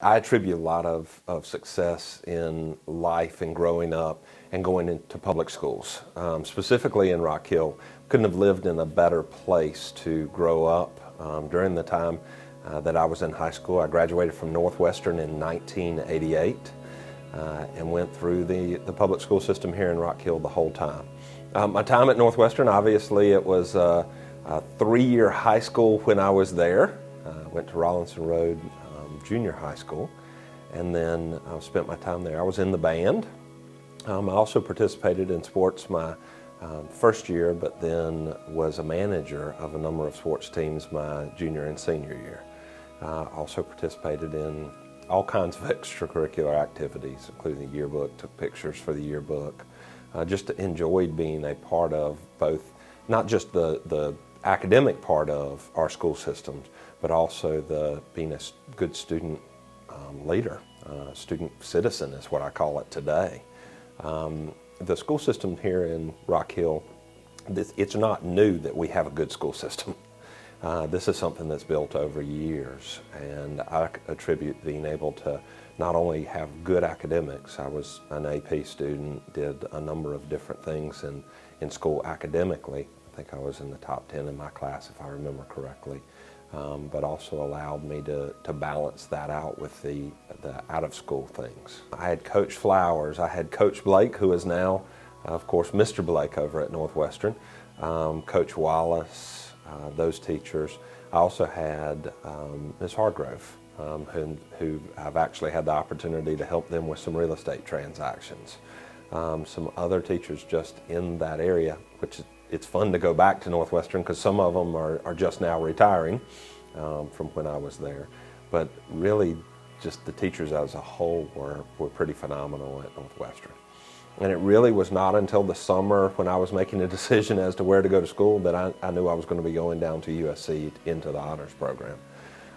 I attribute a lot of success in life and growing up and going into public schools, specifically in Rock Hill. Couldn't have lived in a better place to grow up during the time that I was in high school. I graduated from Northwestern in 1988 and went through the public school system here in Rock Hill the whole time. My time at Northwestern, obviously, it was a three-year high school when I was there. Went to Rollinson Road Junior High School, and then I spent my time there. I was in the band. I also participated in sports my first year, but then was a manager of a number of sports teams my junior and senior year. Also participated in all kinds of extracurricular activities, including the yearbook, took pictures for the yearbook. Just enjoyed being a part of both, not just the academic part of our school systems, but also being a good student leader, student citizen is what I call it today. The school system here in Rock Hill, it's not new that we have a good school system. This is something that's built over years, and I attribute being able to not only have good academics. I was an AP student, did a number of different things in school academically. I think I was in the top 10 in my class, if I remember correctly. But also allowed me to balance that out with the out-of-school things. I had Coach Flowers, I had Coach Blake, who is now, of course, Mr. Blake over at Northwestern, Coach Wallace, those teachers. I also had Ms. Hargrove, who I've actually had the opportunity to help them with some real estate transactions. Some other teachers just in that area, which it's fun to go back to Northwestern because some of them are just now retiring from when I was there. But really, just the teachers as a whole were pretty phenomenal at Northwestern. And it really was not until the summer when I was making a decision as to where to go to school that I knew I was going to be going down to USC into the honors program.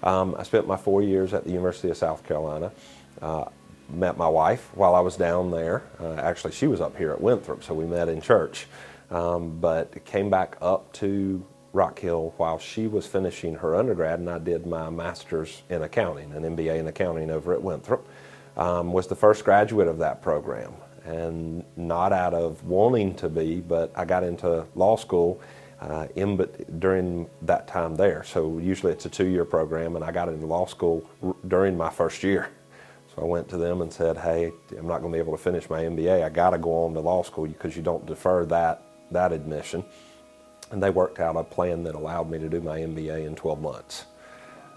I spent my 4 years at the University of South Carolina. Met my wife while I was down there. Actually, she was up here at Winthrop, so we met in church. But came back up to Rock Hill while she was finishing her undergrad, and I did my master's in accounting, an MBA in accounting over at Winthrop. Was the first graduate of that program, and not out of wanting to be, but I got into law school during that time there. So usually it's a 2-year program, and I got into law school during my first year. So I went to them and said, hey, I'm not going to be able to finish my MBA. I got to go on to law school because you don't defer that admission. And they worked out a plan that allowed me to do my MBA in 12 months.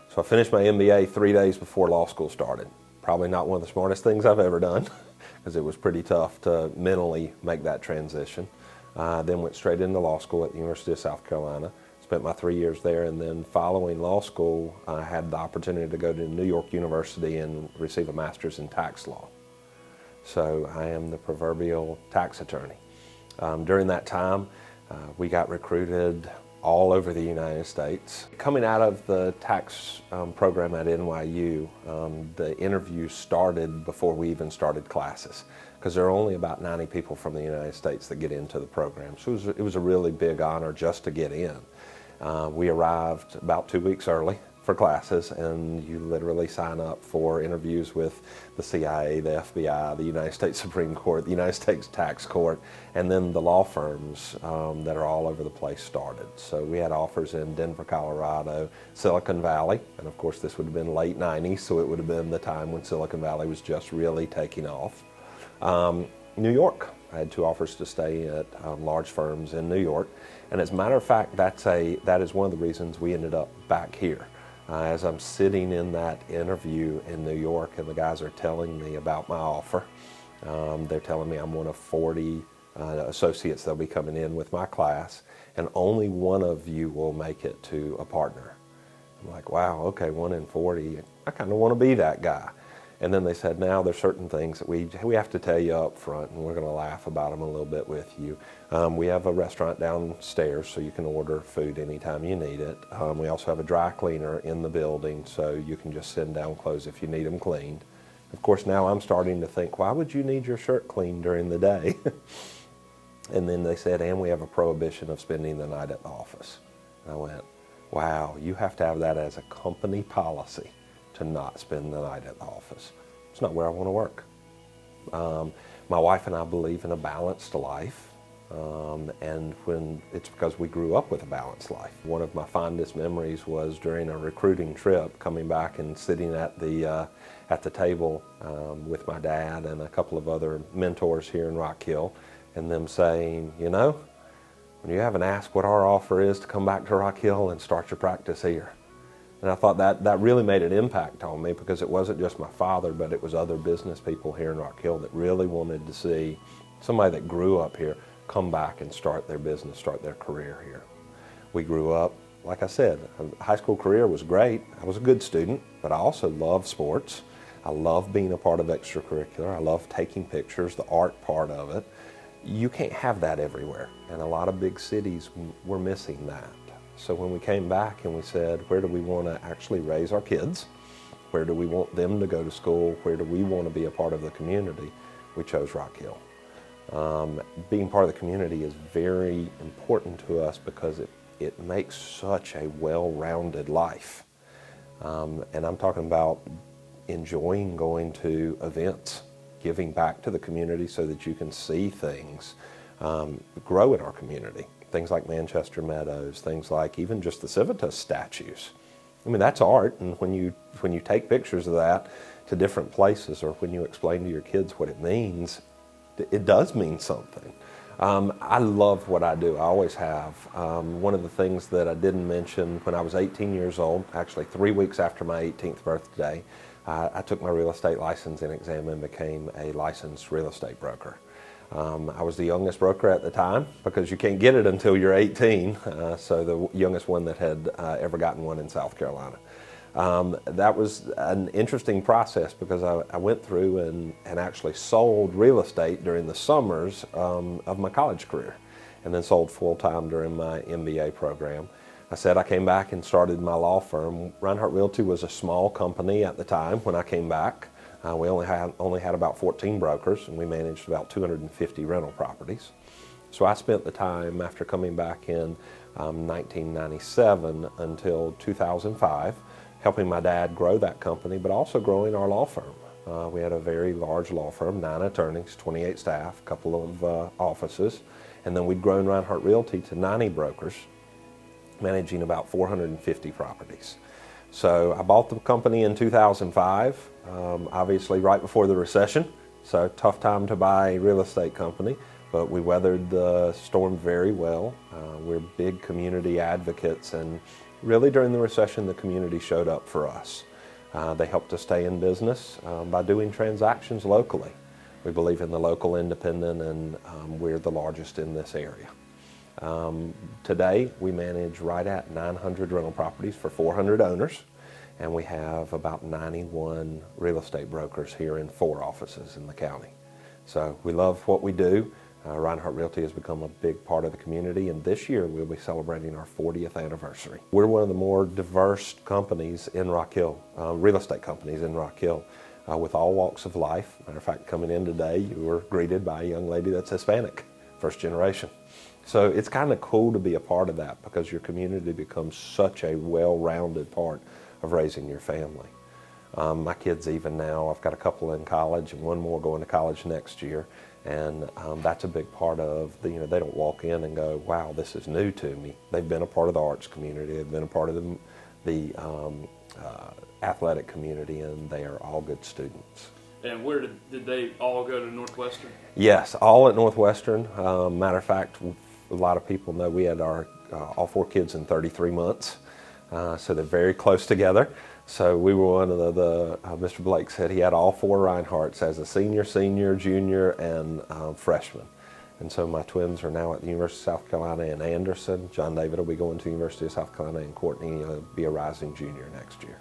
So I finished my MBA 3 days before law school started. Probably not one of the smartest things I've ever done because it was pretty tough to mentally make that transition. Then went straight into law school at the University of South Carolina. Spent my 3 years there, and then following law school, I had the opportunity to go to New York University and receive a master's in tax law. So I am the proverbial tax attorney. During that time, we got recruited all over the United States. Coming out of the tax program at NYU, the interviews started before we even started classes, because there are only about 90 people from the United States that get into the program. So it was a really big honor just to get in. We arrived about 2 weeks early for classes, and you literally sign up for interviews with the CIA, the FBI, the United States Supreme Court, the United States Tax Court, and then the law firms that are all over the place started. So we had offers in Denver, Colorado, Silicon Valley, and of course this would have been late 90s, so it would have been the time when Silicon Valley was just really taking off. New York. I had 2 offers to stay at large firms in New York, and as a matter of fact, that is one of the reasons we ended up back here. As I'm sitting in that interview in New York and the guys are telling me about my offer, they're telling me I'm one of 40 associates that'll be coming in with my class, and only one of you will make it to a partner. I'm like, wow, okay, 1 in 40. I kind of want to be that guy. And then they said, now there's certain things that we have to tell you up front, and we're going to laugh about them a little bit with you. We have a restaurant downstairs, so you can order food anytime you need it. We also have a dry cleaner in the building, so you can just send down clothes if you need them cleaned. Of course, now I'm starting to think, why would you need your shirt cleaned during the day? And then they said, and we have a prohibition of spending the night at the office. And I went, wow, you have to have that as a company policy. to not spend the night at the office. It's not where I want to work. My wife and I believe in a balanced life, and it's because we grew up with a balanced life. One of my fondest memories was during a recruiting trip, coming back and sitting at the table with my dad and a couple of other mentors here in Rock Hill, and them saying, you know, when you haven't asked what our offer is to come back to Rock Hill and start your practice here. And I thought that really made an impact on me, because it wasn't just my father, but it was other business people here in Rock Hill that really wanted to see somebody that grew up here come back and start their business, start their career here. We grew up, like I said, high school career was great. I was a good student, but I also loved sports. I loved being a part of extracurricular. I loved taking pictures, the art part of it. You can't have that everywhere, and a lot of big cities were missing that. So when we came back and we said, where do we want to actually raise our kids? Where do we want them to go to school? Where do we want to be a part of the community? We chose Rock Hill. Being part of the community is very important to us because it makes such a well-rounded life. And I'm talking about enjoying going to events, giving back to the community so that you can see things grow in our community. Things like Manchester Meadows, things like even just the Civitas statues. I mean, that's art, and when you take pictures of that to different places, or when you explain to your kids what it means, it does mean something. I love what I do. I always have. One of the things that I didn't mention, when I was 18 years old, actually 3 weeks after my 18th birthday, I took my real estate licensing exam and became a licensed real estate broker. I was the youngest broker at the time, because you can't get it until you're 18, so the youngest one that had ever gotten one in South Carolina. That was an interesting process, because I went through and actually sold real estate during the summers of my college career, and then sold full-time during my MBA program. I said I came back and started my law firm. Rinehart Realty was a small company at the time when I came back. We only had about 14 brokers, and we managed about 250 rental properties. So I spent the time after coming back in 1997 until 2005, helping my dad grow that company, but also growing our law firm. We had a very large law firm, 9 attorneys, 28 staff, a couple of offices, and then we'd grown Rinehart Realty to 90 brokers, managing about 450 properties. So I bought the company in 2005, obviously right before the recession, so tough time to buy a real estate company, but we weathered the storm very well. We're big community advocates, and really during the recession the community showed up for us. They helped us stay in business by doing transactions locally. We believe in the local independent, and we're the largest in this area. Today we manage right at 900 rental properties for 400 owners, and we have about 91 real estate brokers here in 4 offices in the county. So we love what we do. Rinehart Realty has become a big part of the community, and this year we'll be celebrating our 40th anniversary. We're one of the more diverse companies in Rock Hill, real estate companies in Rock Hill, with all walks of life. Matter of fact, coming in today, you were greeted by a young lady that's Hispanic, first generation. So it's kind of cool to be a part of that, because your community becomes such a well-rounded part of raising your family. My kids even now, I've got a couple in college and one more going to college next year, and that's a big part of they don't walk in and go, wow, this is new to me. They've been a part of the arts community, they've been a part of the athletic community, and they are all good students. And where did they all go to Northwestern? Yes, all at Northwestern. Matter of fact, a lot of people know we had our all 4 kids in 33 months, so they're very close together. So we were one of Mr. Blake said he had all 4 Rineharts as a senior, junior, and freshman. And so my twins are now at the University of South Carolina in Anderson. John David will be going to the University of South Carolina, and Courtney will be a rising junior next year.